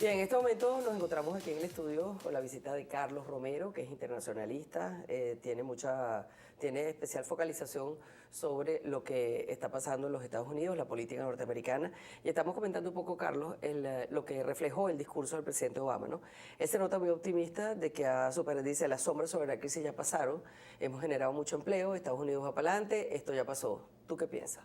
Bien, en este momento nos encontramos aquí en el estudio con la visita de Carlos Romero, que es internacionalista, tiene especial focalización sobre lo que está pasando en los Estados Unidos, la política norteamericana, y estamos comentando un poco, Carlos, lo que reflejó el discurso del presidente Obama, ¿no? Él se nota muy optimista de que dice, las sombras sobre la crisis ya pasaron, hemos generado mucho empleo, Estados Unidos va para adelante, esto ya pasó. ¿Tú qué piensas?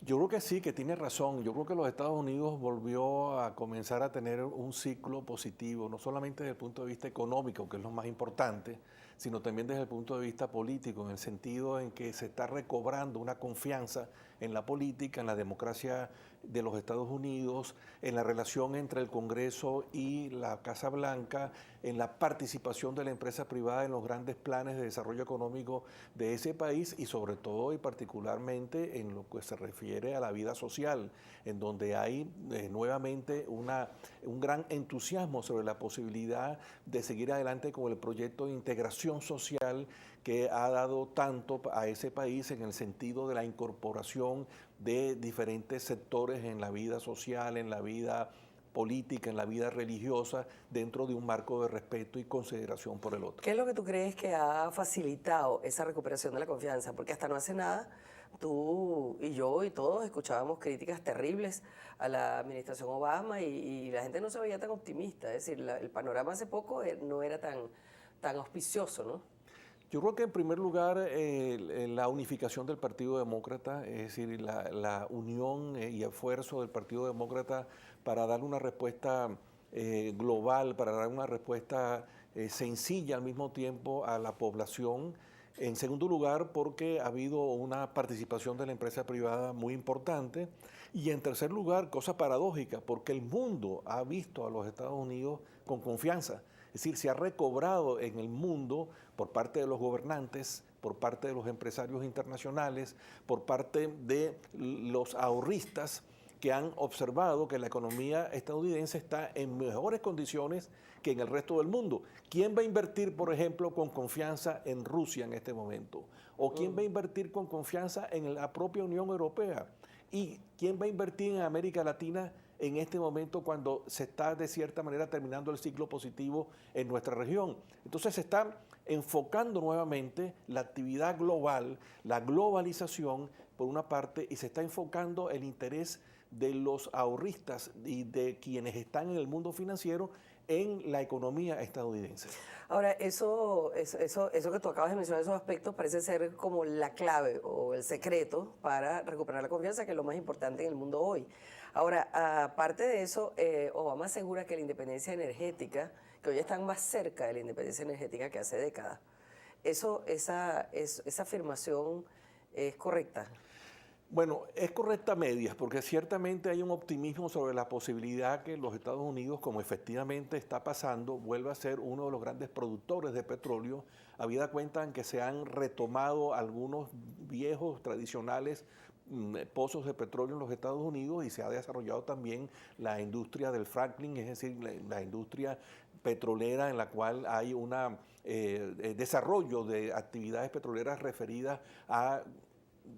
Yo creo que sí, que tiene razón. Yo creo que los Estados Unidos volvió a comenzar a tener un ciclo positivo, no solamente desde el punto de vista económico, que es lo más importante, sino también desde el punto de vista político, en el sentido en que se está recobrando una confianza en la política, en la democracia de los Estados Unidos, en la relación entre el Congreso y la Casa Blanca, en la participación de la empresa privada en los grandes planes de desarrollo económico de ese país y sobre todo y particularmente en lo que se refiere a la vida social, en donde hay nuevamente un gran entusiasmo sobre la posibilidad de seguir adelante con el proyecto de integración social que ha dado tanto a ese país en el sentido de la incorporación de diferentes sectores en la vida social, en la vida política, en la vida religiosa, dentro de un marco de respeto y consideración por el otro. ¿Qué es lo que tú crees que ha facilitado esa recuperación de la confianza? Porque hasta no hace nada, tú y yo y todos escuchábamos críticas terribles a la administración Obama y la gente no se veía tan optimista. Es decir, el panorama hace poco no era tan auspicioso, ¿no? Yo creo que en primer lugar la unificación del Partido Demócrata, es decir, la unión y esfuerzo del Partido Demócrata para dar una respuesta global, para dar una respuesta sencilla al mismo tiempo a la población. En segundo lugar, porque ha habido una participación de la empresa privada muy importante. Y en tercer lugar, cosa paradójica, porque el mundo ha visto a los Estados Unidos con confianza. Es decir, se ha recobrado en el mundo por parte de los gobernantes, por parte de los empresarios internacionales, por parte de los ahorristas que han observado que la economía estadounidense está en mejores condiciones que en el resto del mundo. ¿Quién va a invertir, por ejemplo, con confianza en Rusia en este momento? ¿O quién va a invertir con confianza en la propia Unión Europea? ¿Y quién va a invertir en América Latina en este momento cuando se está de cierta manera terminando el ciclo positivo en nuestra región? Entonces se está enfocando nuevamente la actividad global, la globalización por una parte, y se está enfocando el interés de los ahorristas y de quienes están en el mundo financiero en la economía estadounidense. Ahora, eso que tú acabas de mencionar, esos aspectos, parece ser como la clave o el secreto para recuperar la confianza, que es lo más importante en el mundo hoy. Ahora, aparte de eso, Obama asegura que la independencia energética, que hoy están más cerca de la independencia energética que hace décadas. Esa afirmación es correcta. Bueno, es correcta a medias, porque ciertamente hay un optimismo sobre la posibilidad que los Estados Unidos, como efectivamente está pasando, vuelva a ser uno de los grandes productores de petróleo, habida cuenta en que se han retomado algunos viejos, tradicionales pozos de petróleo en los Estados Unidos y se ha desarrollado también la industria del fracking, es decir, la industria petrolera en la cual hay un desarrollo de actividades petroleras referidas a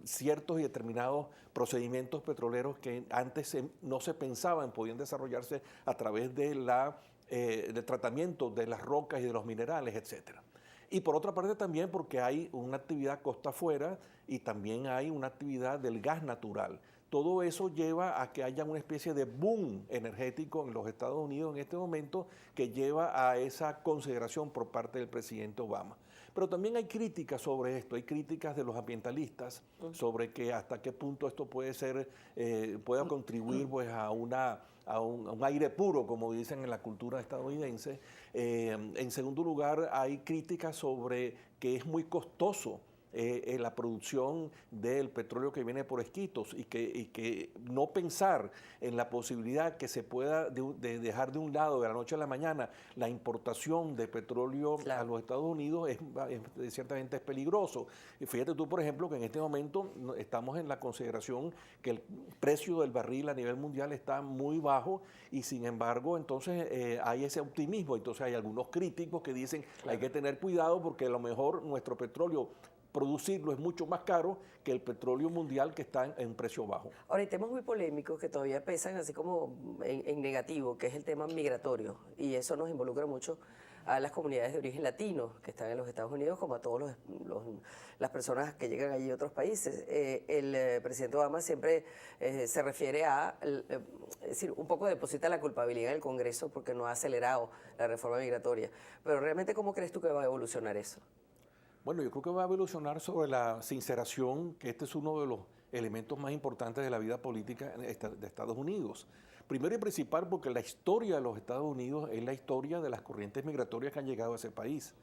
ciertos y determinados procedimientos petroleros que antes no se pensaban podían desarrollarse a través de del tratamiento de las rocas y de los minerales, etcétera. Y por otra parte también porque hay una actividad costa afuera y también hay una actividad del gas natural. Todo eso lleva a que haya una especie de boom energético en los Estados Unidos en este momento que lleva a esa consideración por parte del presidente Obama. Pero también hay críticas sobre esto, hay críticas de los ambientalistas sobre que hasta qué punto esto puede ser, pueda contribuir pues, a un aire puro, como dicen en la cultura estadounidense. En segundo lugar, hay críticas sobre que es muy costoso la producción del petróleo que viene por esquitos y que no pensar en la posibilidad que se pueda dejar de un lado de la noche a la mañana la importación de petróleo a los Estados Unidos ciertamente es peligroso. Y fíjate tú, por ejemplo, que en este momento estamos en la consideración que el precio del barril a nivel mundial está muy bajo y sin embargo entonces hay ese optimismo. Entonces hay algunos críticos que dicen hay que tener cuidado porque a lo mejor nuestro petróleo producirlo es mucho más caro que el petróleo mundial que está en precio bajo. Ahora, hay temas muy polémicos que todavía pesan así como en negativo, que es el tema migratorio, y eso nos involucra mucho a las comunidades de origen latino que están en los Estados Unidos, como a todas las personas que llegan allí de otros países. El presidente Obama siempre se refiere a, es decir, un poco deposita la culpabilidad en el Congreso porque no ha acelerado la reforma migratoria. Pero realmente, ¿cómo crees tú que va a evolucionar eso? Bueno, yo creo que va a evolucionar sobre la sinceración, que este es uno de los elementos más importantes de la vida política de Estados Unidos. Primero y principal porque la historia de los Estados Unidos es la historia de las corrientes migratorias que han llegado a ese país.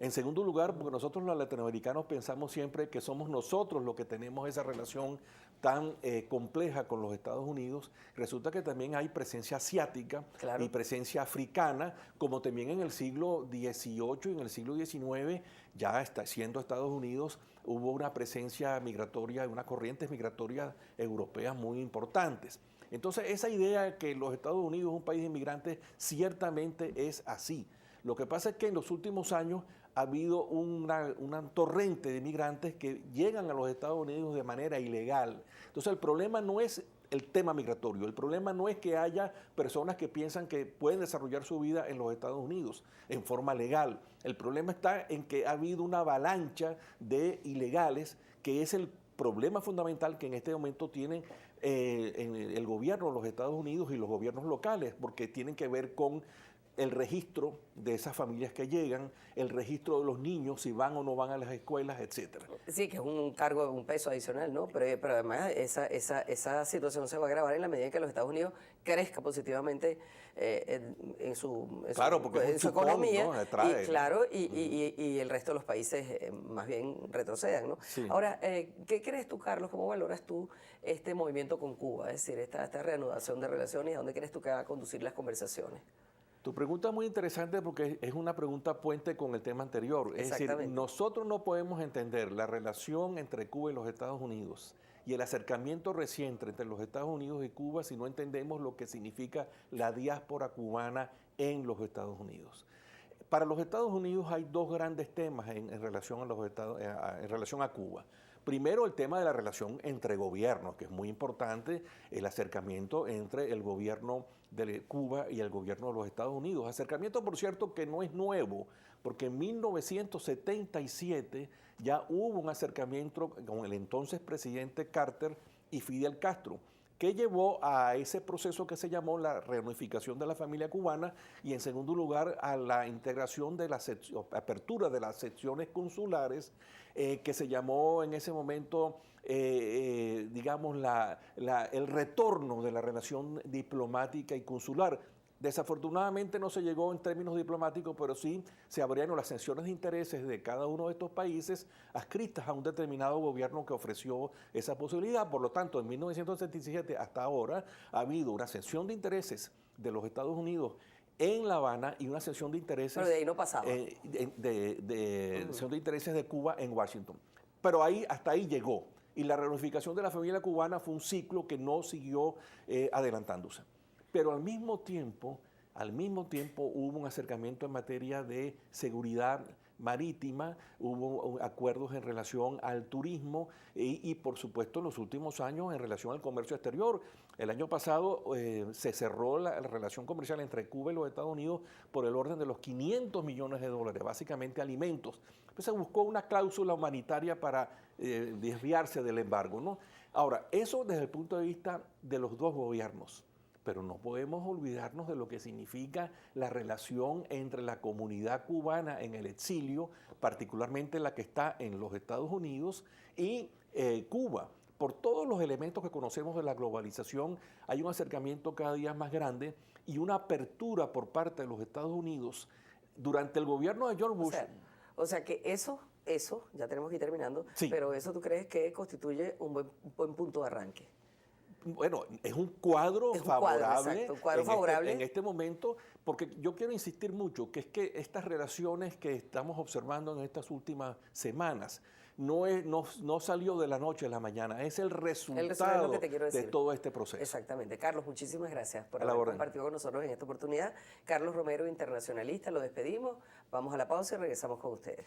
En segundo lugar, porque nosotros los latinoamericanos pensamos siempre que somos nosotros los que tenemos esa relación tan compleja con los Estados Unidos. Resulta que también hay presencia asiática y presencia africana, como también en el siglo XVIII y en el siglo XIX, ya siendo Estados Unidos, hubo una presencia migratoria, unas corrientes migratorias europeas muy importantes. Entonces, esa idea de que los Estados Unidos es un país de inmigrantes ciertamente es así. Lo que pasa es que en los últimos años ha habido una torrente de migrantes que llegan a los Estados Unidos de manera ilegal. Entonces, el problema no es el tema migratorio, el problema no es que haya personas que piensan que pueden desarrollar su vida en los Estados Unidos en forma legal. El problema está en que ha habido una avalancha de ilegales, que es el problema fundamental que en este momento tienen en el gobierno de los Estados Unidos y los gobiernos locales, porque tienen que ver con el registro de esas familias que llegan, el registro de los niños, si van o no van a las escuelas, etcétera. Sí, que es un cargo, un peso adicional, ¿no? Pero además esa situación se va a agravar en la medida en que los Estados Unidos crezca positivamente en su economía, ¿no? Y, claro, y el resto de los países más bien retrocedan, ¿no? Sí. Ahora, ¿qué crees tú, Carlos? ¿Cómo valoras tú este movimiento con Cuba? Es decir, esta reanudación de relaciones, ¿a dónde crees tú que va a conducir las conversaciones? Tu pregunta es muy interesante porque es una pregunta puente con el tema anterior. Es decir, nosotros no podemos entender la relación entre Cuba y los Estados Unidos y el acercamiento reciente entre los Estados Unidos y Cuba si no entendemos lo que significa la diáspora cubana en los Estados Unidos. Para los Estados Unidos hay dos grandes temas en relación en relación a Cuba. Primero, el tema de la relación entre gobiernos, que es muy importante, el acercamiento entre el gobierno de Cuba y el gobierno de los Estados Unidos. Acercamiento, por cierto, que no es nuevo, porque en 1977 ya hubo un acercamiento con el entonces presidente Carter y Fidel Castro, que llevó a ese proceso que se llamó la reunificación de la familia cubana y en segundo lugar a la integración de la apertura de las secciones consulares que se llamó en ese momento, digamos, el retorno de la relación diplomática y consular. Desafortunadamente no se llegó en términos diplomáticos, pero sí se abrieron las secciones de intereses de cada uno de estos países adscritas a un determinado gobierno que ofreció esa posibilidad. Por lo tanto, en 1977 hasta ahora ha habido una sección de intereses de los Estados Unidos en La Habana y una sección de intereses. Pero de ahí no pasaba. Sección de intereses de Cuba en Washington. Pero hasta ahí llegó. Y la reunificación de la familia cubana fue un ciclo que no siguió adelantándose. Pero al mismo tiempo hubo un acercamiento en materia de seguridad marítima, hubo acuerdos en relación al turismo y por supuesto en los últimos años en relación al comercio exterior. El año pasado se cerró la relación comercial entre Cuba y los Estados Unidos por el orden de los $500 millones, básicamente alimentos. Pues se buscó una cláusula humanitaria para desviarse del embargo, ¿no? Ahora, eso desde el punto de vista de los dos gobiernos. Pero no podemos olvidarnos de lo que significa la relación entre la comunidad cubana en el exilio, particularmente la que está en los Estados Unidos, y Cuba. Por todos los elementos que conocemos de la globalización, hay un acercamiento cada día más grande y una apertura por parte de los Estados Unidos durante el gobierno de George Bush. O sea que eso, ya tenemos que ir terminando, sí. Pero eso tú crees que constituye un buen punto de arranque. Bueno, es un cuadro favorable, un cuadro favorable. En este momento, porque yo quiero insistir mucho, que es que estas relaciones que estamos observando en estas últimas semanas no salió de la noche a la mañana, es el resultado de todo este proceso. Exactamente. Carlos, muchísimas gracias por haber compartido con nosotros en esta oportunidad. Carlos Romero, internacionalista, lo despedimos, vamos a la pausa y regresamos con ustedes.